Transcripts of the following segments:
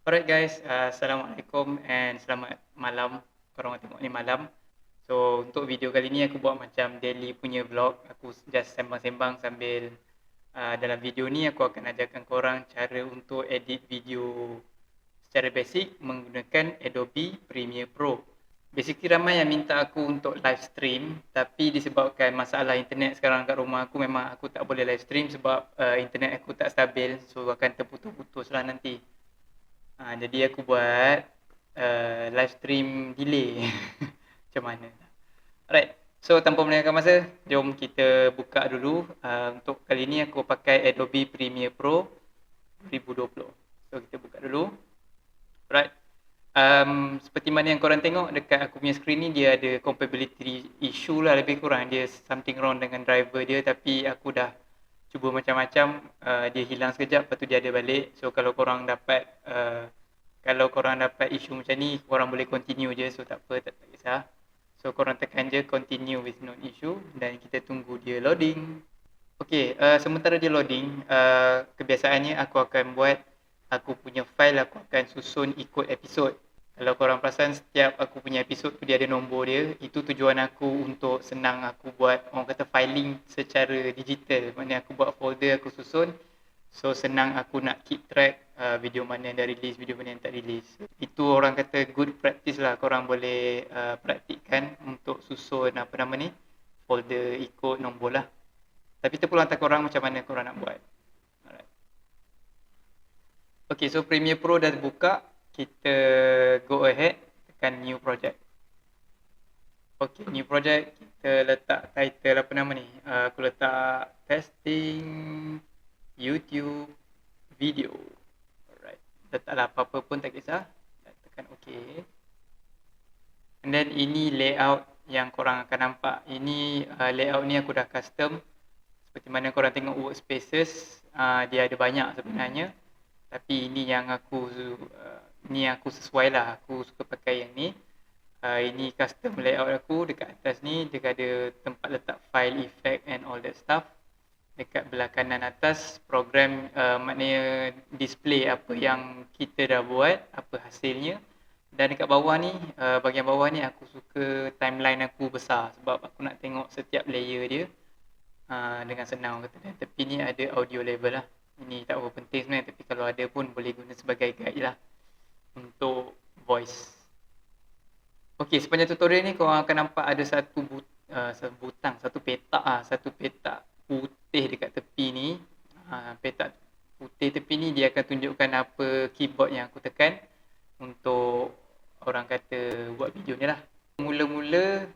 Alright guys, Assalamualaikum and selamat malam. Korang tengok ni malam. So untuk video kali ni aku buat macam daily punya vlog. Aku just sembang-sembang sambil dalam video ni aku akan ajarkan korang cara untuk edit video secara basic menggunakan Adobe Premiere Pro. Basically ramai yang minta aku untuk live stream, tapi disebabkan masalah internet sekarang kat rumah aku, memang aku tak boleh live stream sebab internet aku tak stabil, so akan terputus-putus lah nanti. Jadi aku buat live stream delay. Macam mana? Alright. So tanpa melengahkan masa, jom kita buka dulu. Untuk kali ni aku pakai Adobe Premiere Pro 2020. So kita buka dulu. Alright. Seperti mana yang korang tengok dekat aku punya screen ni, dia ada compatibility issue lah lebih kurang. Dia something wrong dengan driver dia, tapi aku dah cuba macam-macam. Dia hilang sekejap, lepas tu dia ada balik. So kalau korang dapat isu macam ni, korang boleh continue je. So tak apa, tak kisah. So korang tekan je continue with no issue dan kita tunggu dia loading. Okay, sementara dia loading, kebiasaannya aku punya file aku akan susun ikut episod. Kalau korang perasan, setiap aku punya episod tu dia ada nombor dia. Itu tujuan aku untuk senang aku buat, orang kata filing secara digital. Maknanya aku buat folder, aku susun. So senang aku nak keep track video mana yang dah release, video mana yang tak release. Itu orang kata good practice lah. Korang boleh praktikkan untuk susun folder ikut nombor lah. Tapi terpulang atas korang macam mana korang nak buat. Alright. Okay, so Premiere Pro dah buka. Kita go ahead, tekan new project. Okay, new project. Kita letak title apa nama ni. Aku letak testing YouTube video. Alright. Letaklah apa-apa pun tak kisah. Tekan OK. And then ini layout yang korang akan nampak. Ini layout ni aku dah custom. Seperti mana korang tengok workspaces, dia ada banyak sebenarnya. Tapi ini yang aku sesuai lah. Aku suka pakai yang ni. Ini custom layout aku. Dekat atas ni dia ada tempat letak file, effect and all that stuff. Dekat belah kanan atas program, maknanya display apa yang kita dah buat, apa hasilnya. Dan dekat bawah ni, bahagian bawah ni aku suka timeline aku besar sebab aku nak tengok setiap layer dia dengan senang kata. Dan tepi ni ada audio level lah. Ini tak berapa penting sebenarnya, tapi kalau ada pun boleh guna sebagai guide lah untuk voice. Okey, sepanjang tutorial ni korang akan nampak ada satu petak putih dekat tepi ni. Petak putih tepi ni dia akan tunjukkan apa keyboard yang aku tekan untuk orang kata buat video ni lah. Mula-mula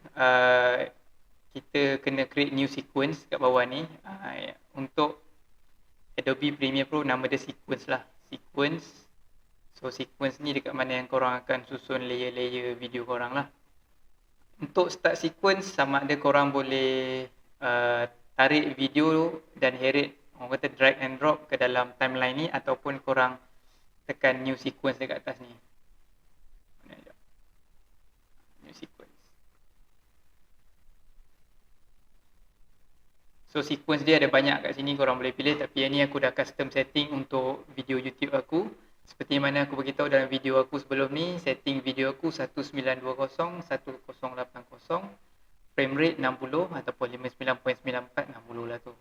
kita kena create new sequence kat bawah ni. Untuk Adobe Premiere Pro nama dia sequence lah. Sequence. So sequence ni dekat mana yang korang akan susun layer-layer video korang lah. Untuk start sequence, sama ada korang boleh tarik video dan heret, orang kata drag and drop ke dalam timeline ni, ataupun korang tekan new sequence dekat atas ni. New sequence. So sequence dia ada banyak kat sini, korang boleh pilih. Tapi yang ni aku dah custom setting untuk video YouTube aku. Seperti mana aku beritahu dalam video aku sebelum ni, setting video aku 1920 1080, frame rate 60 ataupun 59.94, 60 lah tu.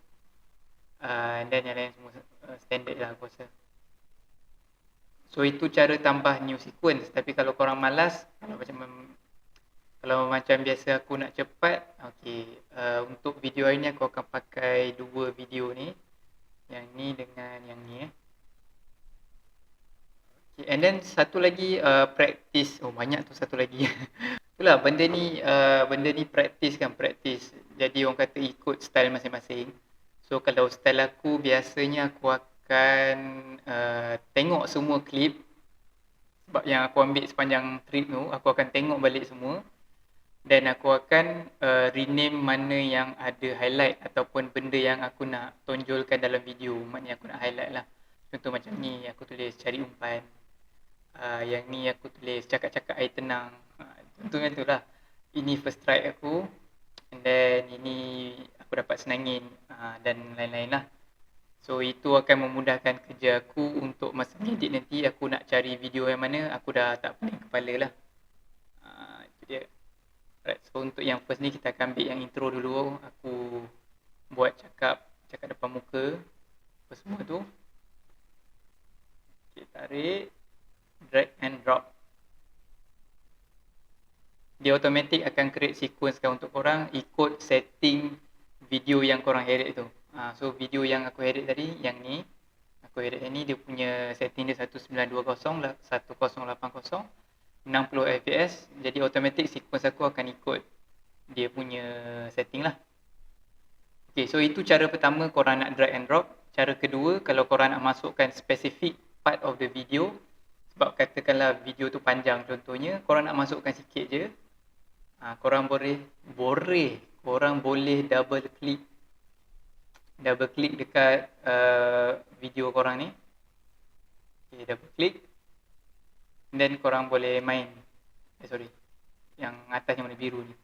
And then yang lain semua standard lah aku rasa. So itu cara tambah new sequence. Tapi kalau korang malas, kalau macam biasa aku nak cepat, okay, untuk video hari ni aku akan pakai dua video ni. Yang ni dengan yang ni. Okay, and then satu lagi practice. Oh banyak tu satu lagi. Itulah benda ni practice. Jadi orang kata ikut style masing-masing. So kalau style aku biasanya aku akan tengok semua klip. Sebab yang aku ambil sepanjang trip tu, aku akan tengok balik semua. Dan aku akan rename mana yang ada highlight ataupun benda yang aku nak tonjolkan dalam video. Maknanya aku nak highlight lah. Contoh macam ni aku tulis cari umpan. Yang ni aku tulis cakap-cakap air tenang. Contohnya tu lah. Ini first try aku. And then ini aku dapat senangin dan lain-lain lah. So itu akan memudahkan kerja aku untuk masa edit nanti aku nak cari video yang mana aku dah tak pening kepala lah. Itu dia. Alright, so untuk yang first ni kita akan ambil yang intro dulu. Aku buat cakap depan muka apa semua tu. Okay, tarik, drag and drop. Dia automatic akan create sequence kan untuk korang ikut setting video yang korang edit tu. So video yang aku edit tadi, yang ni aku edit yang ni, dia punya setting dia 1920, 1080, 60 fps. Jadi automatic sequence aku akan ikut dia punya setting lah. Okay, so itu cara pertama korang nak drag and drop. Cara kedua, kalau korang nak masukkan specific part of the video, sebab katakanlah video tu panjang contohnya, korang nak masukkan sikit je, korang boleh double click dekat video korang ni. Okay, double click, then korang boleh main. Yang atas yang warna biru ni.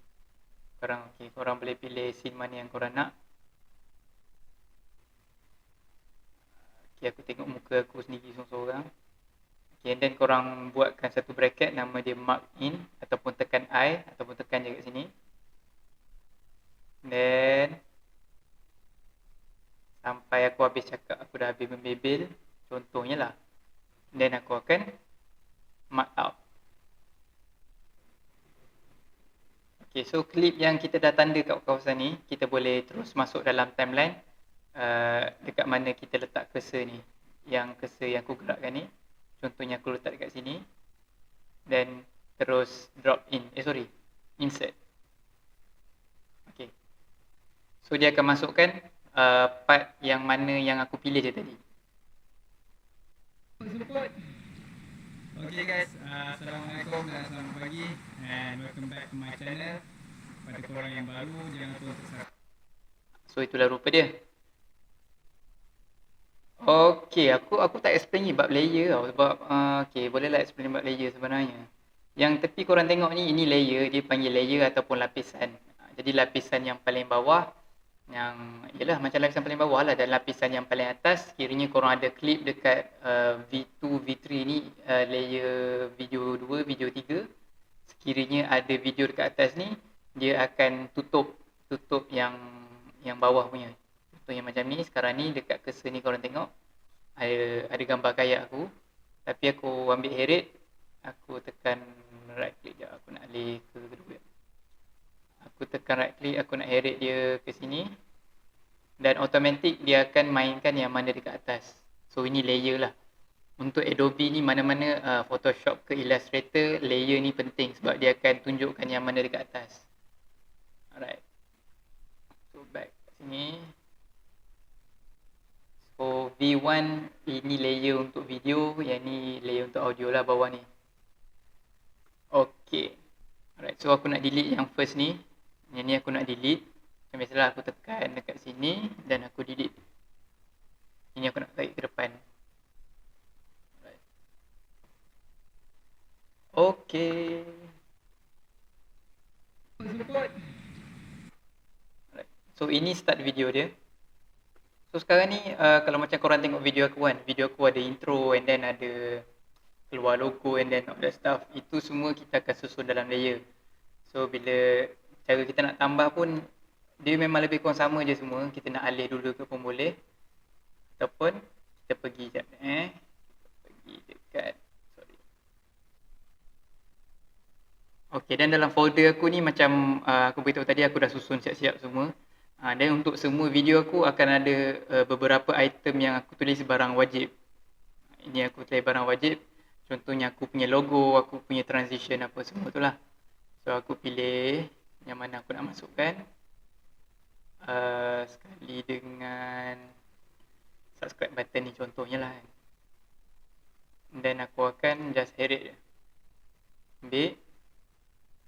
Korang boleh pilih scene mana yang korang nak. Okay, aku tengok muka aku sendiri seorang-seorang. Okay, and then korang buatkan satu bracket, nama dia mark in, ataupun tekan I, ataupun tekan je kat sini. Then sampai aku habis cakap, aku dah habis membebel, contohnya lah. Then aku akan mark out. Okay, so klip yang kita dah tanda kat kawasan ni, kita boleh terus masuk dalam timeline dekat mana kita letak cursor ni. Yang cursor yang aku gerakkan ni, contohnya aku letak dekat sini. Then terus drop in, insert. Okay. So dia akan masukkan part yang mana yang aku pilih je tadi. Okay guys, Assalamualaikum dan selamat pagi, and welcome back to my channel. Pada korang yang baru, jangan lupa untuk subscribe. So itulah rupa dia. Okay, aku tak explain ni bab layer tau, sebab okay, bolehlah explain bab layer sebenarnya. Yang tepi korang tengok ni, ini layer, dia panggil layer ataupun lapisan. Jadi lapisan yang paling bawah, yalah macam lapisan paling bawah lah, dan lapisan yang paling atas, kiranya korang ada klip dekat V2, V3 ni, layer video 2, video 3. Sekiranya ada video dekat atas ni, dia akan tutup yang bawah punya. Contohnya macam ni, sekarang ni dekat cursor ni korang tengok, ada gambar kayak aku. Tapi aku ambil heret, aku tekan right click je, aku nak alih ke kedua. Aku tekan right click, aku nak heret dia ke sini. Dan automatic dia akan mainkan yang mana dekat atas. So ini layer lah. Untuk Adobe ni mana-mana Photoshop ke Illustrator, layer ni penting sebab dia akan tunjukkan yang mana dekat atas. Alright. So back kat sini. So V1 ini layer untuk video, yang ni layer untuk audio lah bawah ni. Okay. Alright, so aku nak delete yang first ni. Yang ni aku nak delete. Macam biasalah aku tekan dekat sini dan aku delete. Ini aku nak tarik ke depan. Alright. Okay. Alright. So ini start video dia. So sekarang ni kalau macam korang tengok video aku kan, video aku ada intro and then ada keluar logo and then all that stuff. Itu semua kita akan susun dalam layer. So bila cara kita nak tambah pun, dia memang lebih kurang sama je semua. Kita nak alih dulu ke pun boleh. Ataupun kita pergi sekejap. Pergi dekat, Okay, dan dalam folder aku ni macam aku beritahu tadi, aku dah susun siap-siap semua. Dan untuk semua video aku akan ada beberapa item yang aku tulis barang wajib. Ini aku tulis barang wajib. Contohnya aku punya logo, aku punya transition apa semua tu lah. So aku pilih yang mana aku nak masukkan. Sekali dengan subscribe button ni contohnya lah. Dan aku akan just heret je. Ambil.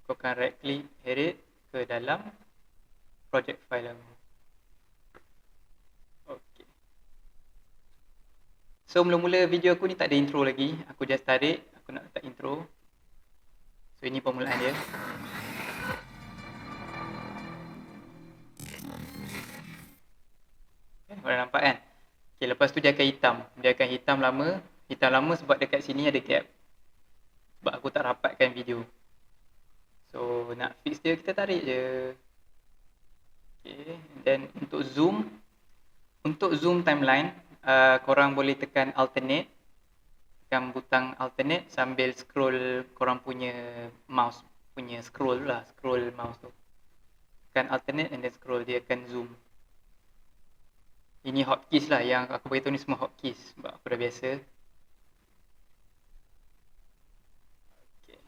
Aku akan right click, heret ke dalam project file aku. Okay. So mula-mula video aku ni tak ada intro lagi. Aku just tarik, aku nak letak intro. So ini permulaan dia. Korang nampak kan? Okay, Lepas tu dia akan hitam. Dia akan hitam lama. Hitam lama sebab dekat sini ada gap. Sebab aku tak rapatkan video. So nak fix dia kita tarik je. Okay. Then untuk zoom timeline, korang boleh tekan alternate. Tekan butang alternate sambil scroll korang punya mouse. Scroll mouse tu. Tekan alternate and then scroll, dia akan zoom. Ini hotkeys lah, yang aku beritahu ni semua hotkeys sebab aku dah biasa. Okay.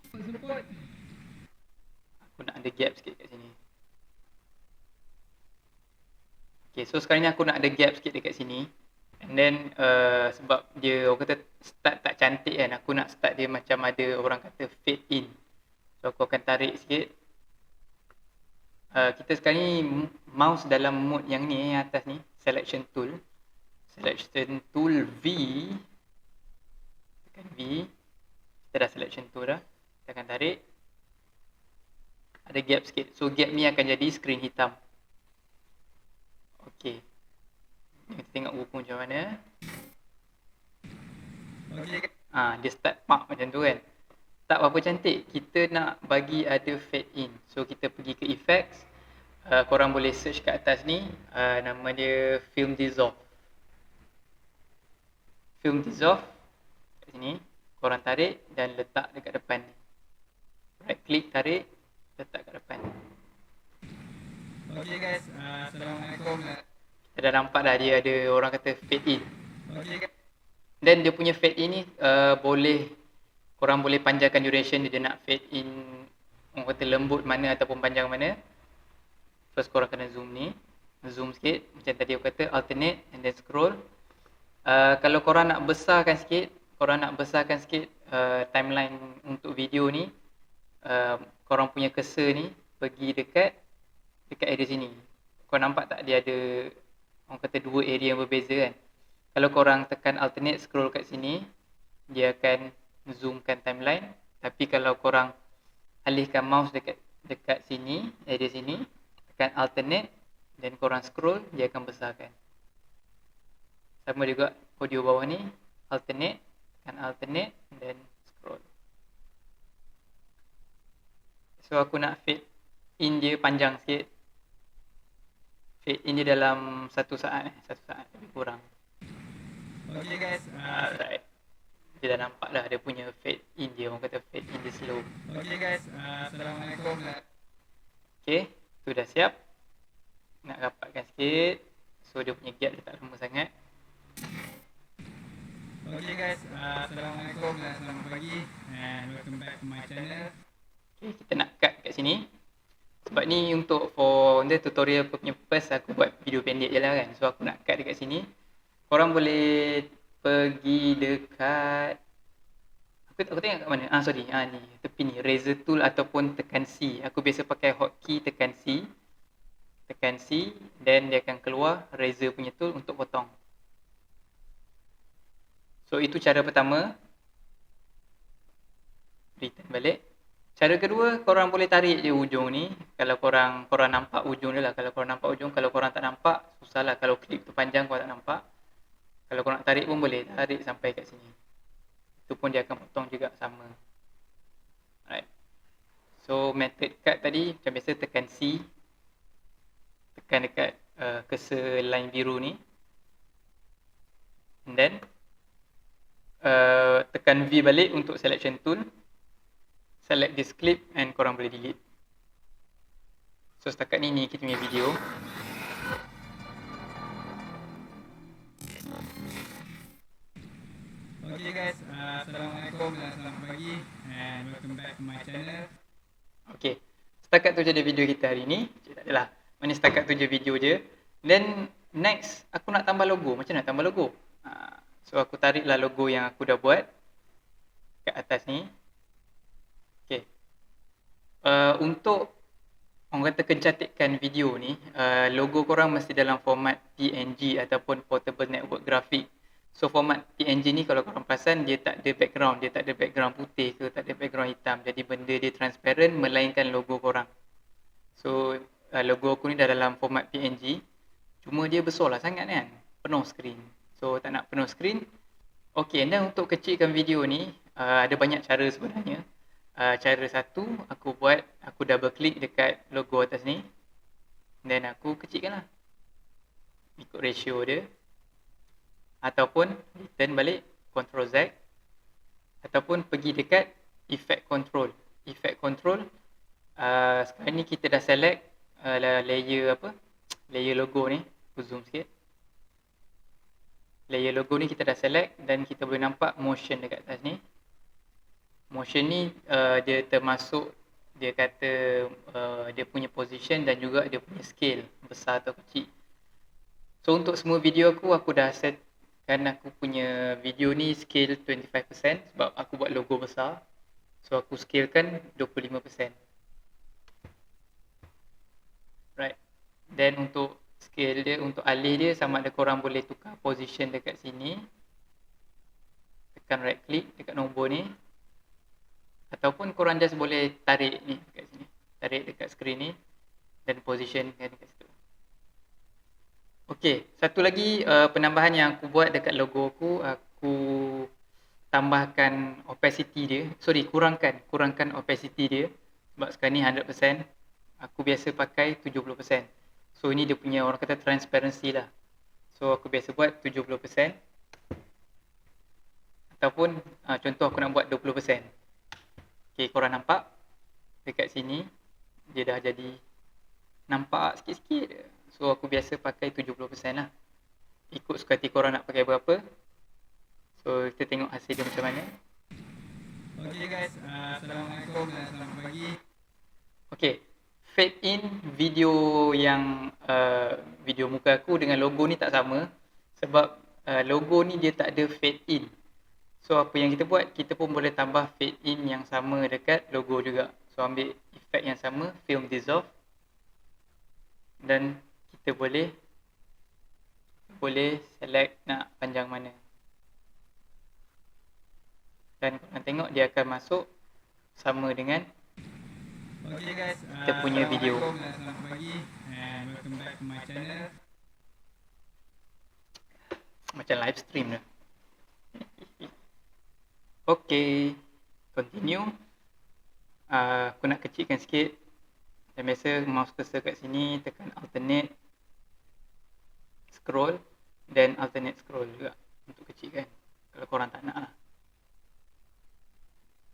Aku nak ada gap sikit kat sini. Okay, so sekarang ni aku nak ada gap sikit dekat sini. And then sebab dia orang kata start tak cantik kan, aku nak start dia macam ada orang kata fade in. So aku akan tarik sikit. Kita sekarang ni mouse dalam mode yang ni, yang atas ni, selection tool V, tekan V, kita dah selection tool dah, kita akan tarik, ada gap sikit, so gap ni akan jadi screen hitam. Ok, kita tengok buku macam mana. Dia start pak macam tu kan, tak berapa cantik. Kita nak bagi ada fade in, so kita pergi ke effects. Korang boleh search kat atas ni, nama dia film dissolve. Film dissolve kat sini, korang tarik dan letak dekat depan ni. Right click, tarik, letak kat depan. Okay guys, Assalamualaikum. Kita dah nampak dah dia ada orang kata fade in. Okay. Dan dia punya fade in ni korang boleh panjangkan duration dia nak fade in, orang kata lembut mana ataupun panjang mana. First korang kena zoom ni, zoom sikit macam tadi aku kata, alternate and then scroll. Kalau korang nak besarkan sikit, timeline untuk video ni, korang punya cursor ni pergi dekat area sini. Korang nampak tak dia ada orang kata dua area yang berbeza kan. Kalau korang tekan alternate scroll kat sini, dia akan zoomkan timeline. Tapi kalau korang alihkan mouse dekat sini, area sini, tekan alternate dan korang scroll, dia akan besarkan. Sama juga audio bawah ni, alternate, tekan alternate dan scroll. So aku nak fade in dia panjang sikit. Fade in dia dalam 1 saat lebih kurang. Okay guys, alright. Dia dah nampak dah dia punya fade in dia, orang kata fade in dia slow. Okay guys, Assalamualaikum. Okay, tu dah siap. Nak rapatkan sikit, so dia punya gap dia tak lama sangat. Okay guys, Assalamualaikum dan selamat pagi and welcome back to my channel. Okay, kita nak cut kat sini. Sebab ni untuk tutorial punya purpose, aku buat video pendek je lah kan. So aku nak cut dekat sini. Korang boleh pergi dekat, aku tengok kat mana, ni tepi ni, razor tool ataupun tekan C. Aku biasa pakai hotkey, tekan C, then dia akan keluar razor punya tool untuk potong. So itu cara pertama. Return balik. Cara kedua, korang boleh tarik je ujung ni. Kalau korang nampak ujung dia lah. Kalau korang nampak ujung, kalau korang tak nampak, susah lah. Kalau klip tu panjang korang tak nampak. Kalau korang nak tarik pun boleh, tarik sampai kat sini. Itu pun dia akan potong juga sama. Alright. So method cut tadi, macam biasa tekan C. Tekan dekat cursor line biru ni. And then tekan V balik untuk selection tool. Select this clip and korang boleh delete. So setakat ni kita punya video. Okay guys, Assalamualaikum dan selamat pagi and welcome back to my channel. Okay, setakat tu je video kita hari ni. Tak adalah, mana setakat tu je video je. Then next, aku nak tambah logo. Macam mana tambah logo? So aku tariklah logo yang aku dah buat kat atas ni. Okay. Untuk orang kata kecantikan video ni, logo korang mesti dalam format PNG ataupun Portable Network Graphic. So format PNG ni kalau korang perasan, dia tak ada background. Dia tak ada background putih ke, tak ada background hitam. Jadi benda dia transparent melainkan logo korang. So logo aku ni dah dalam format PNG. Cuma dia besar lah sangat kan, penuh screen. So tak nak penuh screen. Okay, dan untuk kecilkan video ni ada banyak cara sebenarnya. Cara satu, aku double click dekat logo atas ni. Then aku kecilkan lah. Ikut ratio dia. Ataupun return balik, Ctrl Z. Ataupun pergi dekat effect control. Effect control, sekarang ni kita dah select layer logo ni. Aku zoom sikit. Layer logo ni kita dah select dan kita boleh nampak motion dekat atas ni. Motion ni dia termasuk, dia kata dia punya position dan juga dia punya scale, besar atau kecil. So untuk semua video aku dah setkan aku punya video ni scale 25% sebab aku buat logo besar. So aku scalekan 25%. Right. Then untuk scale dia, untuk alih dia, sama ada korang boleh tukar position dekat sini. Tekan right click dekat nombor ni. Ataupun korang just boleh tarik ni dekat sini. Tarik dekat screen ni dan position kan dekat situ. Okay, satu lagi penambahan yang aku buat dekat logo aku tambahkan opacity dia. Kurangkan opacity dia. Sebab sekarang ni 100%. Aku biasa pakai 70%. So ini dia punya, orang kata, transparency lah. So aku biasa buat 70%. Ataupun contoh aku nak buat 20%. Okay, korang nampak dekat sini dia dah jadi nampak sikit-sikit je. So aku biasa pakai 70% lah. Ikut suka hati korang nak pakai berapa. So kita tengok hasil dia macam mana. Okay guys, Assalamualaikum dan selamat pagi. Okay, fade in video yang video muka aku dengan logo ni tak sama. Sebab logo ni dia tak ada fade in. So apa yang kita buat, kita pun boleh tambah fade in yang sama dekat logo juga. So ambil efek yang sama, film dissolve. Dan kita boleh select nak panjang mana. Dan korang tengok dia akan masuk sama dengan kita punya video. Selamat pagi and welcome back to my channel. Macam live stream dah. Okay, continue. Aku nak kecilkan sikit. Dan biasa mouse cursor kat sini, tekan alternate scroll dan alternate scroll juga untuk kecilkan kalau korang tak nak lah.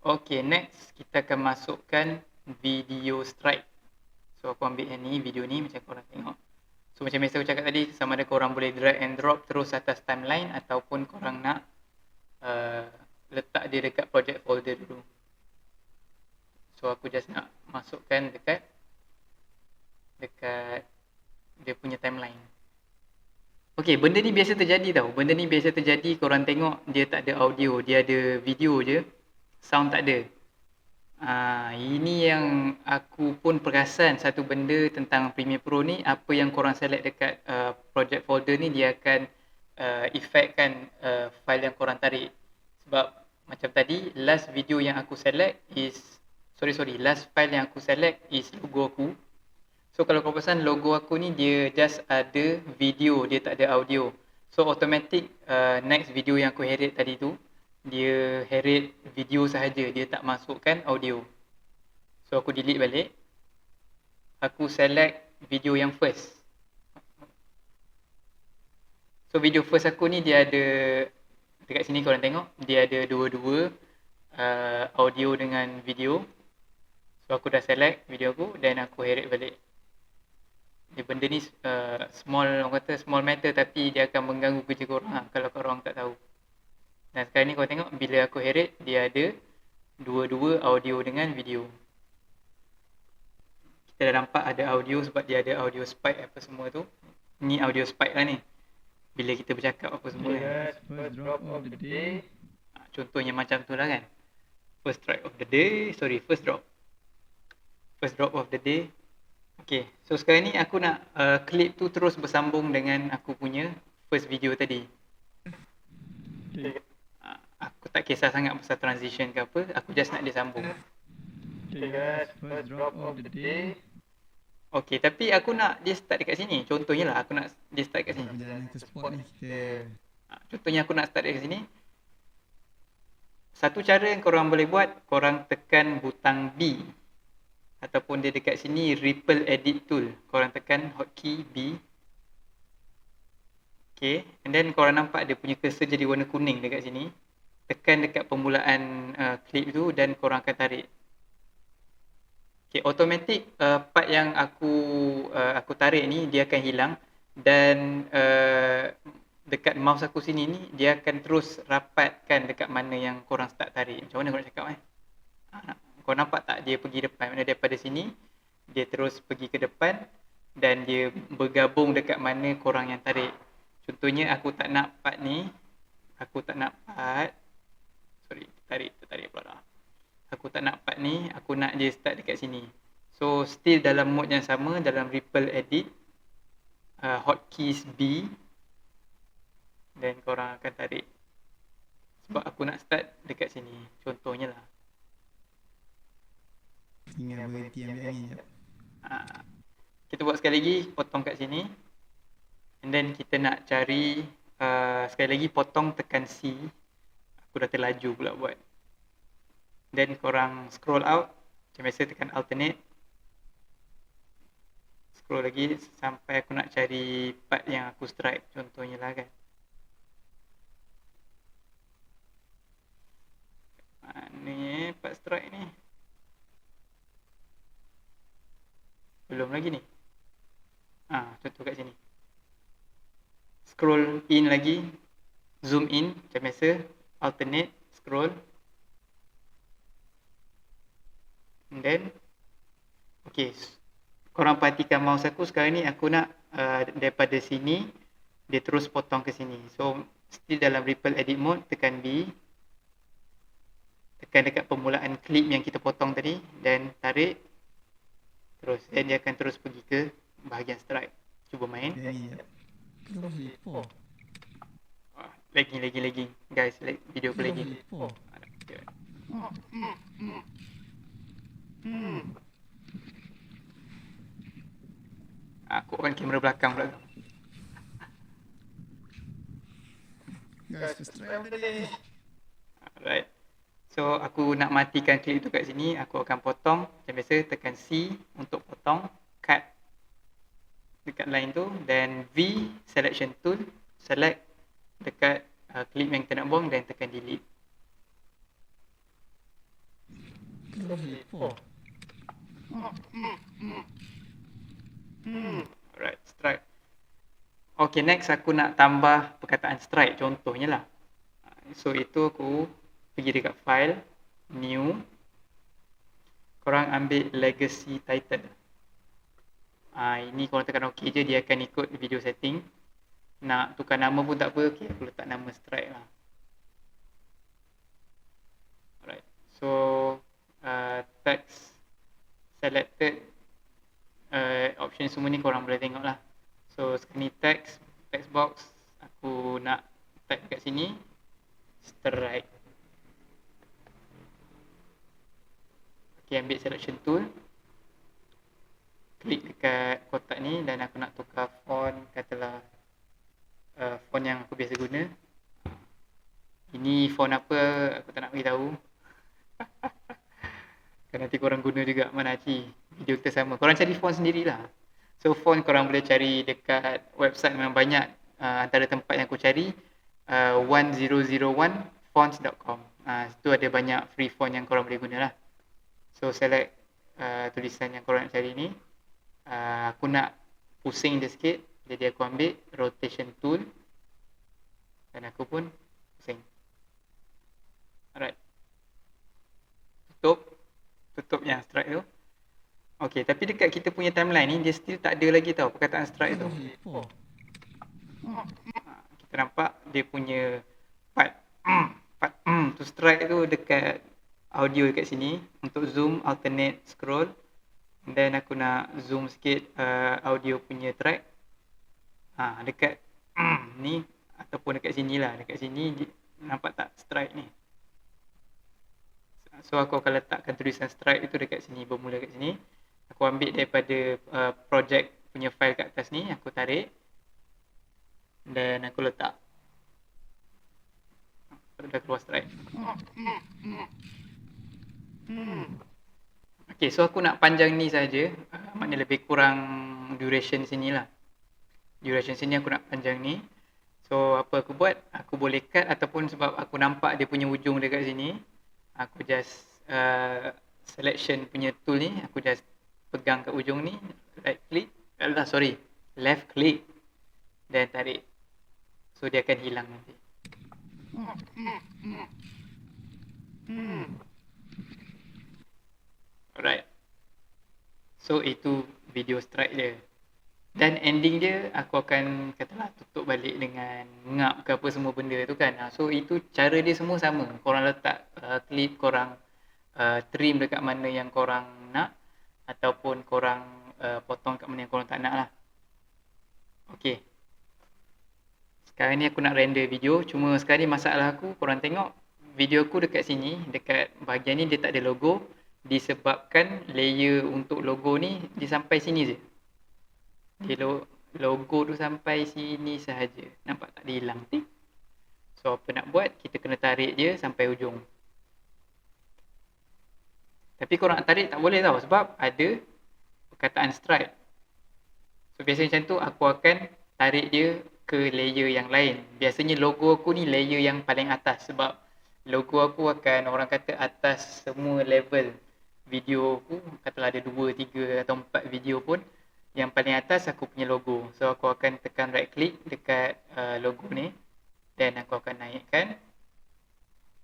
Okay, next kita akan masukkan video strike. So aku ambil yang ni, video ni macam korang tengok. So macam biasa aku cakap tadi, sama ada korang boleh drag and drop terus atas timeline ataupun korang nak letak dia dekat project folder dulu. So aku just nak masukkan dekat dia punya timeline. Okay, benda ni biasa terjadi tau. Benda ni biasa terjadi, korang tengok dia tak ada audio, dia ada video je, sound tak ada. Ini yang aku pun perasan satu benda tentang Premiere Pro ni. Apa yang korang select dekat project folder ni, dia akan effectkan file yang korang tarik. Sebab macam tadi, last video yang aku select is last file yang aku select is logo aku. So kalau kau perasan logo aku ni dia just ada video, dia tak ada audio. So automatic next video yang aku herit tadi tu, dia herit video sahaja, dia tak masukkan audio. So aku delete balik. Aku select video yang first. So video first aku ni dia ada, dekat sini korang tengok, dia ada dua-dua audio dengan video. So aku dah select video aku dan aku herit balik. Dia benda ni orang kata small matter, tapi dia akan mengganggu kerja korang lah, kalau korang tak tahu. Dan sekarang ni korang tengok, bila aku herit, dia ada dua-dua audio dengan video. Kita dah nampak ada audio sebab dia ada audio spike apa semua tu. Ni audio spike lah ni, bila kita bercakap apa semua kan. First drop of the day. Contohnya macam tu lah kan. First drop of the day. Okay, so sekarang ni aku nak clip tu terus bersambung dengan aku punya first video tadi. Okay. Aku tak kisah sangat pasal transition ke apa, aku just nak dia sambung. Okay guys, first drop of the day. Okay, tapi aku nak dia start dekat sini. Contohnya lah, aku nak dia start dekat sini. Perjalanan ke spot ni kita Contohnya aku nak start dari sini. Satu cara yang korang boleh buat, korang tekan butang B. Ataupun dia dekat sini, Ripple Edit Tool. Korang tekan hotkey B. Okay, and then korang nampak dia punya cursor jadi warna kuning dekat sini. Tekan dekat permulaan clip tu dan korang akan tarik. Okay, automatic part yang aku tarik ni dia akan hilang dan dekat mouse aku sini ni dia akan terus rapatkan dekat mana yang korang start tarik. Macam mana korang cakap Kau nampak tak dia pergi depan, mana daripada sini dia terus pergi ke depan dan dia bergabung dekat mana korang yang tarik. Contohnya aku tak nak part ni, tarik pula dah. Aku tak nak part ni, aku nak dia start dekat sini. So still dalam mode yang sama, dalam Ripple Edit, hotkeys B, dan korang akan tarik. Sebab aku nak start dekat sini, contohnya lah. Tinggal berhenti ambil angin jap. Kita buat sekali lagi, potong kat sini. And then kita nak cari, sekali lagi potong tekan C. Aku dah terlaju pula buat. Then korang scroll out, macam biasa tekan alternate. Scroll lagi sampai aku nak cari part yang aku strike, contohnya lah kan. Mana part strike ni? Belum lagi ni. Contoh kat sini. Scroll in lagi, zoom in macam biasa, alternate, scroll. And then, okay, korang perhatikan mouse aku sekarang ni, aku nak daripada sini, dia terus potong ke sini. So, still dalam Ripple Edit Mode, tekan B. Tekan dekat permulaan clip yang kita potong tadi, dan tarik. Terus, dan dia akan terus pergi ke bahagian strike. Cuba main. Terus lipat. Lagi. Guys, video aku lagi. Aku on kamera belakang pula. Guys, subscribe tadi. Alright. So aku nak matikan klip tu kat sini, aku akan potong. Macam biasa tekan C untuk potong, cut dekat line tu, dan V selection tool, select dekat klip yang kita nak buang dan tekan delete. Terus lipat. Alright, strike. Okay, next aku nak tambah perkataan strike, contohnya lah. So itu aku pergi dekat file, new, korang ambil legacy title. Ini korang tekan OK je, dia akan ikut video setting. Nak tukar nama pun tak apa, okay, aku letak nama strike lah. Alright, so text selected, option semua ni korang boleh tengok lah. So sekarang ni text box, aku nak type kat sini, strike. Okay, ambil selection tool, klik dekat kotak ni dan aku nak tukar font, katalah font yang aku biasa guna. Ini font apa aku tak nak beritahu. Kan nanti korang guna juga, mana Haji, video kita sama. Korang cari font sendirilah. So font korang boleh cari dekat website, memang banyak. Antara tempat yang aku cari 1001fonts.com. Situ ada banyak free font yang korang boleh guna lah. So select tulisan yang korang nak cari ni. Aku nak pusing dia sikit, jadi aku ambil rotation tool dan aku pun pusing. Alright, tutup yang strike tu. Okay, tapi dekat kita punya timeline ni dia still tak ada lagi tau perkataan strike tu. Kita nampak dia punya part to strike tu dekat audio dekat sini. Untuk zoom, alternate, scroll. And then aku nak zoom sikit audio punya track. Dekat ni ataupun dekat sini lah. Dekat sini nampak tak strike ni. So aku akan letakkan tulisan strike itu dekat sini, bermula kat sini. Aku ambil daripada project punya file kat atas ni, aku tarik dan aku letak. dah keluar strike. Okay, so aku nak panjang ni saja. Maknanya lebih kurang duration sini lah. Duration sini aku nak panjang ni. So apa aku buat, aku boleh cut ataupun sebab aku nampak dia punya ujung dekat sini, aku just selection punya tool ni, aku just pegang kat ujung ni, right click, left click dan tarik. So dia akan hilang nanti. Alright. So itu video strike dia. Dan ending dia aku akan katalah tutup balik dengan ngap ke apa semua benda tu kan. So itu cara dia semua sama. Korang letak clip, korang trim dekat mana yang korang nak ataupun korang potong kat mana yang korang tak nak lah. Okay. Sekarang ni aku nak render video. Cuma sekarang ni masalah aku, korang tengok video aku dekat sini, dekat bahagian ni dia tak ada logo. Disebabkan layer untuk logo ni dia sampai sini je. Dia logo tu sampai sini sahaja. Nampak tak dia hilang tik. So apa nak buat, kita kena tarik dia sampai ujung. Tapi korang nak tarik tak boleh tau sebab ada perkataan stripe. So biasanya macam tu aku akan tarik dia ke layer yang lain. Biasanya logo aku ni layer yang paling atas sebab logo aku akan orang kata atas semua level video aku. Katalah ada 2, 3 atau 4 video pun, yang paling atas aku punya logo. So aku akan tekan right click dekat logo ni dan aku akan naikkan.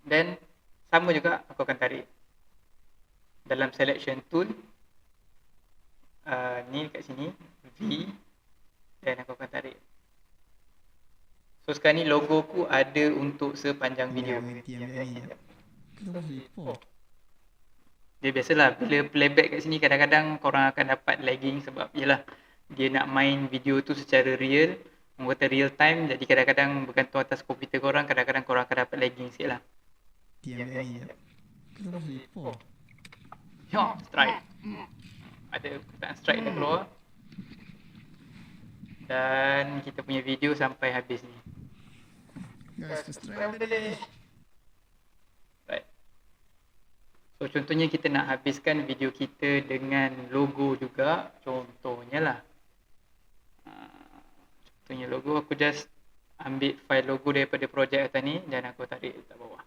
Dan sama juga aku akan tarik dalam selection tool ni dekat sini V dan aku akan tarik. So sekarang ni logo ku ada untuk sepanjang video. Dia biasalah bila playback kat sini kadang-kadang korang akan dapat lagging sebab yalah dia nak main video tu secara real, orang kata real time, jadi kadang-kadang bergantung atas komputer korang, kadang-kadang korang akan dapat lagging sikit lah. Strike. Ada perkataan strike dah keluar. Dan kita punya video sampai habis ni. Guys, subscribe boleh. Right. So contohnya kita nak habiskan video kita dengan logo juga. Contohnya lah. Contohnya logo, aku just ambil file logo daripada projek atas ni dan aku tarik letak bawah.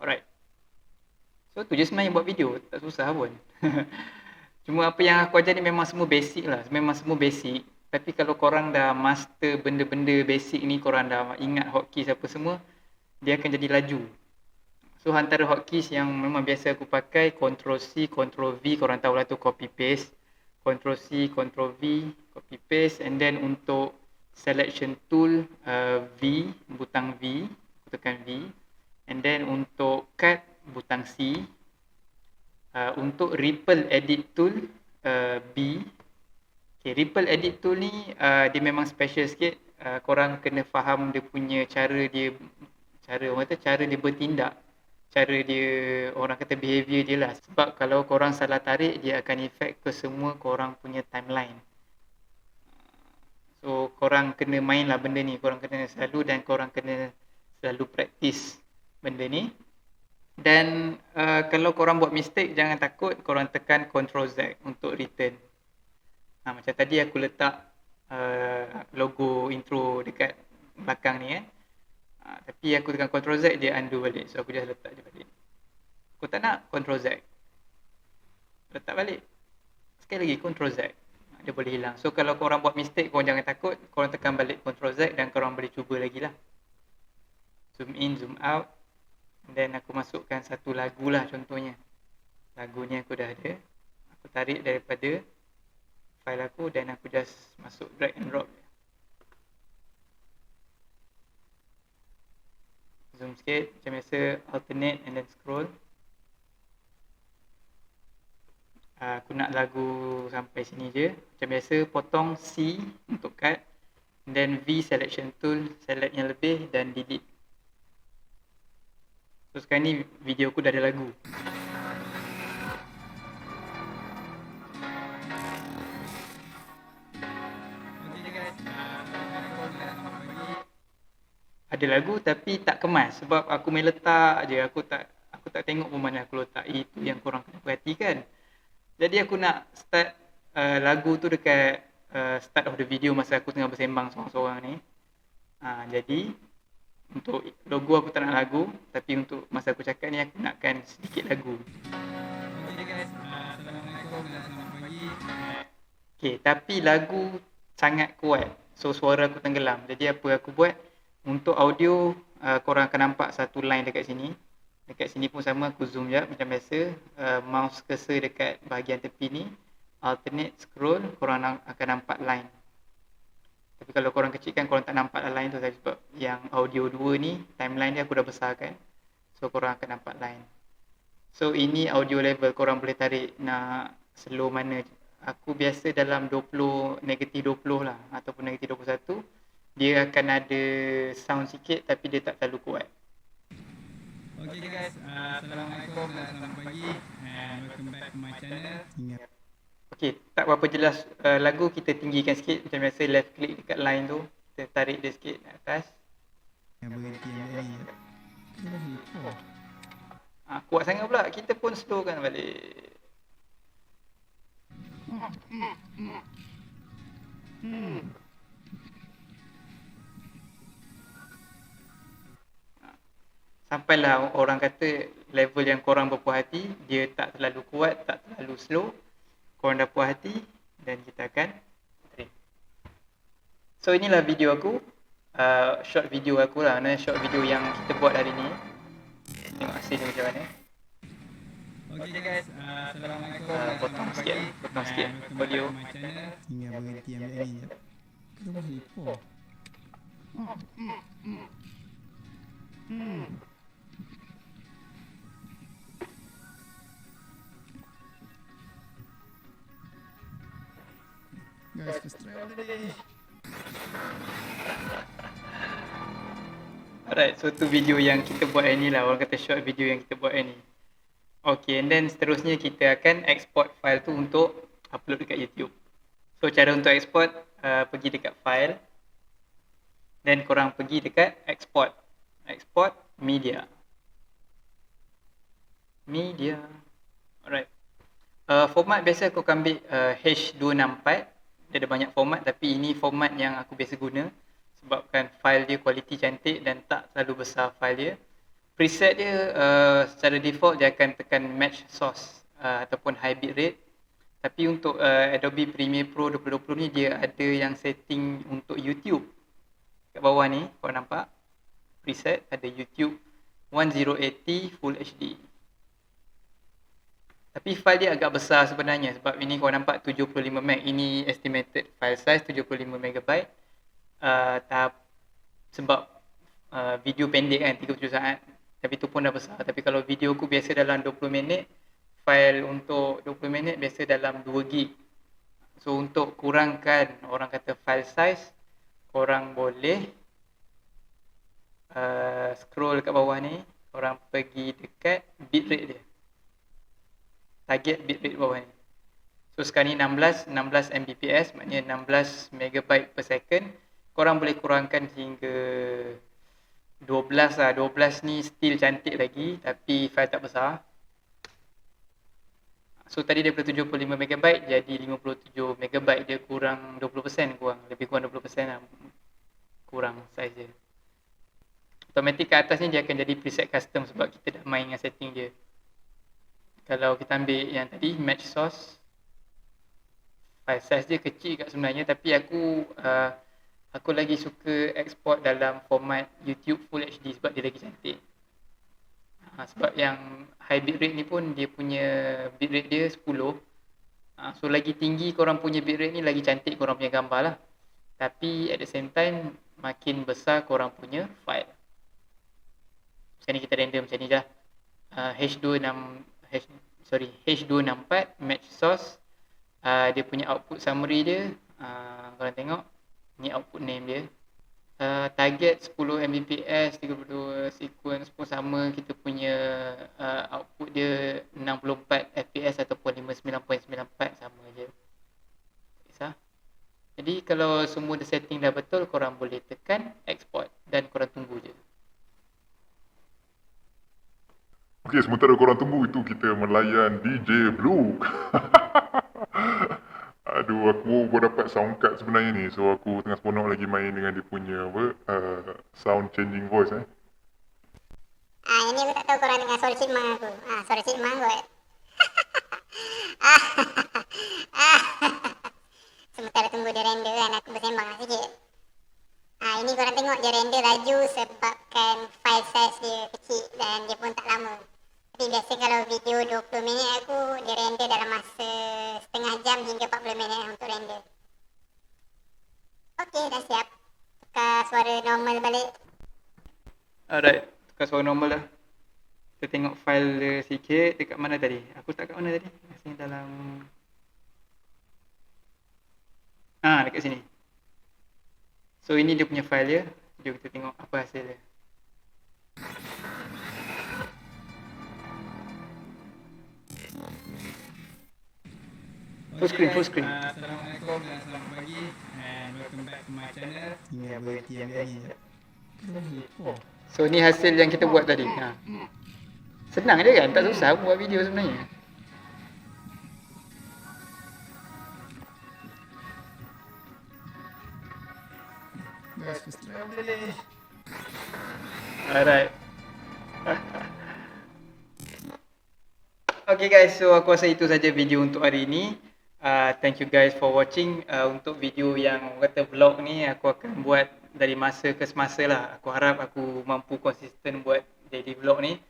Alright. So tu je sebenarnya buat video, tak susah pun. Cuma apa yang aku ajar ni memang semua basic lah. Memang semua basic. Tapi kalau korang dah master benda-benda basic ni, korang dah ingat hotkeys apa semua, dia akan jadi laju. So antara hotkeys yang memang biasa aku pakai, Ctrl+C, Ctrl+V, korang tahulah tu copy paste. Ctrl+C, Ctrl+V, copy paste. And then untuk selection tool, V, butang V, aku tekan V. And then untuk cut, butang C. Untuk ripple edit tool, B. Okay, ripple edit tool ni dia memang special sikit. Korang kena faham dia punya cara dia bertindak, cara dia, orang kata behavior dia lah. Sebab kalau korang salah tarik, dia akan effect ke semua korang punya timeline. So korang kena main lah benda ni, korang kena selalu, dan korang kena selalu practice benda ni. Dan kalau korang buat mistake, jangan takut, korang tekan Ctrl+Z untuk return. Macam tadi aku letak logo intro dekat belakang ni kan. Tapi aku tekan Ctrl+Z, dia undo balik. So aku just letak je balik. Aku tak nak, Ctrl+Z, letak balik. Sekali lagi Ctrl+Z, dia boleh hilang. So kalau korang buat mistake, korang jangan takut, korang tekan balik Ctrl+Z dan korang boleh cuba lagi lah. Zoom in, zoom out. Dan aku masukkan satu lagu lah contohnya. Lagu ni aku dah ada. Aku tarik daripada file aku dan aku just masuk drag and drop je. Zoom sikit macam biasa, alternate and then scroll. Aku nak lagu sampai sini je. Macam biasa potong C untuk cut. Then V selection tool, select yang lebih dan delete. So sekarang ni video aku dah ada lagu. ada lagu tapi tak kemas sebab aku main letak je, aku tak tengok pun mana aku letak. Itu yang korang kena perhatikan. Jadi aku nak start lagu tu dekat start of the video masa aku tengah bersembang seorang-seorang ni. Jadi untuk logo aku tak nak lagu, tapi untuk masa aku cakap ni aku nakkan sedikit lagu. Okay guys, Assalamualaikum dan selamat pagi. Okay, tapi lagu sangat kuat. So suara aku tenggelam. Jadi apa aku buat? Untuk audio, korang akan nampak satu line dekat sini. Dekat sini pun sama, aku zoom je macam biasa. Mouse cursor dekat bahagian tepi ni. Alternate scroll, korang akan nampak line. Tapi kalau korang kecilkan, korang tak nampak line tu sebab yang audio 2 ni, timeline dia aku dah besarkan. So korang akan nampak line. So ini audio level, korang boleh tarik nak slow mana. Aku biasa dalam 20, negatif 20 lah ataupun negatif 21. Dia akan ada sound sikit tapi dia tak terlalu kuat. Okay guys, Assalamualaikum dan selamat pagi and welcome back to my channel. Okay, tak berapa jelas lagu, kita tinggikan sikit. Macam biasa left click dekat line tu, kita tarik dia sikit ke atas. Yang berhenti ambil ni. Kita dah lupa. Kuat sangat pula, kita pun slowkan balik. Sampailah orang kata level yang korang berpuas hati, dia tak terlalu kuat, tak terlalu slow. Korang dah puas hati dan kita akan trim. So inilah video aku, short video aku lah, short video yang kita buat hari ni. Tengok hasil dia macam mana. Okay guys, Assalamualaikum dan Potong selamat sikit, pagi potong sikit and welcome back audio. to my channel. Hingga berhenti ambil ni je. Kita dah lupa. Guys, first try of the day. Alright, so tu video yang kita buat hari ni lah. Orang kata short video yang kita buat hari ni. Okay, and then seterusnya kita akan export file tu untuk upload dekat YouTube. So cara untuk export, pergi dekat file. Then korang pergi dekat export. Export media. Media. Alright. Format biasa aku akan ambil H264. Dia ada banyak format tapi ini format yang aku biasa guna. Sebabkan file dia kualiti cantik dan tak terlalu besar file dia. Preset dia secara default dia akan tekan match source ataupun high bit rate. Tapi untuk Adobe Premiere Pro 2020 ni dia ada yang setting untuk YouTube. Kat bawah ni korang nampak preset ada YouTube 1080 Full HD. Tapi file dia agak besar sebenarnya sebab ini korang nampak 75 MB. Ini estimated file size 75 MB. Sebab video pendek kan 37 saat. Tapi tu pun dah besar. Tapi kalau video aku biasa dalam 20 minit, file untuk 20 minit biasa dalam 2 gig. So untuk kurangkan orang kata file size, korang boleh scroll kat bawah ni, korang pergi dekat bitrate dia. Target bitrate bawah ni. So sekarang ni 16 Mbps, maknanya 16 MB per second. Korang boleh kurangkan hingga 12 lah. 12 ni still cantik lagi tapi file tak besar. So tadi daripada 75 MB jadi 57 MB, dia kurang 20%, lebih kurang 20% lah. Kurang size dia. Automatic kat atas ni dia akan jadi preset custom sebab kita dah main dengan setting dia. Kalau kita ambil yang tadi match source, file size dia kecil kat sebenarnya tapi aku lagi suka export dalam format YouTube Full HD sebab dia lagi cantik. Sebab yang high bitrate ni pun dia punya bitrate dia 10. So lagi tinggi korang punya bitrate ni lagi cantik korang punya gambar lah. Tapi at the same time makin besar korang punya file. Sekarang ni kita render macam ni je lah. H264 match source. Dia punya output summary dia, korang tengok ni output name dia. Target 10 Mbps, 32 sequence pun sama. Kita punya output dia 64 fps ataupun 59.94 sama je. Kisah. Jadi kalau semua dah setting dah betul, korang boleh tekan export dan korang tunggu je. Okey, sementara korang tunggu itu kita melayan DJ Blue. Aduh, aku baru dapat sound card sebenarnya ni. So aku tengah seronok lagi main dengan dia punya sound changing voice Ini aku tak tahu korang dengar suara Cik Mang aku. Suara Cik Mang kot. Sementara tunggu dia render kan, aku bersembang lah sikit. Ini korang tengok dia render laju sebabkan file size dia kecil dan dia pun tak lama. Tapi biasa kalau video 20 minit aku, dia render dalam masa setengah jam hingga 40 minit untuk render. Okey, dah siap. Tukar suara normal balik. Alright, tukar suara normal dah. Kita tengok file dia sikit. Dekat mana tadi? Aku tak kat mana tadi? Masih dalam... dekat sini. So ini dia punya file dia. Jom kita tengok apa hasil dia. Full screen. Assalamualaikum dan selamat pagi and welcome back to my channel. Ini berhenti yang ni. So ni hasil yang kita buat tadi. Senang je kan? Tak susah buat video sebenarnya. Guys, subscribe boleh. Alright. Okay guys, so aku rasa itu saja video untuk hari ini. Thank you guys for watching. Untuk video yang kata vlog ni aku akan buat dari masa ke semasa lah. Aku harap aku mampu konsisten buat daily vlog ni.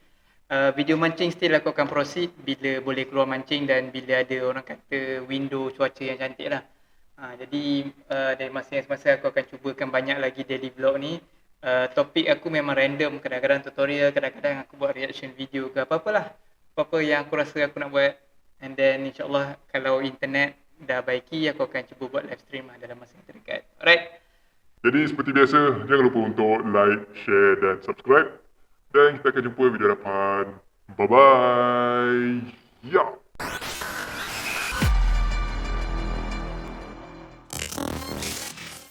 Video mancing still aku akan proceed bila boleh keluar mancing dan bila ada orang kata window cuaca yang cantik lah. Jadi dari masa yang semasa aku akan cubakan banyak lagi daily vlog ni. Topik aku memang random, kadang-kadang tutorial, kadang-kadang aku buat reaction video ke apa-apalah. Apa-apa yang aku rasa aku nak buat. And then insyaAllah kalau internet dah baiki, aku akan cuba buat live stream lah dalam masa yang terdekat. Alright. Jadi seperti biasa, jangan lupa untuk like, share dan subscribe. Dan kita akan jumpa video depan. Bye-bye. Ya.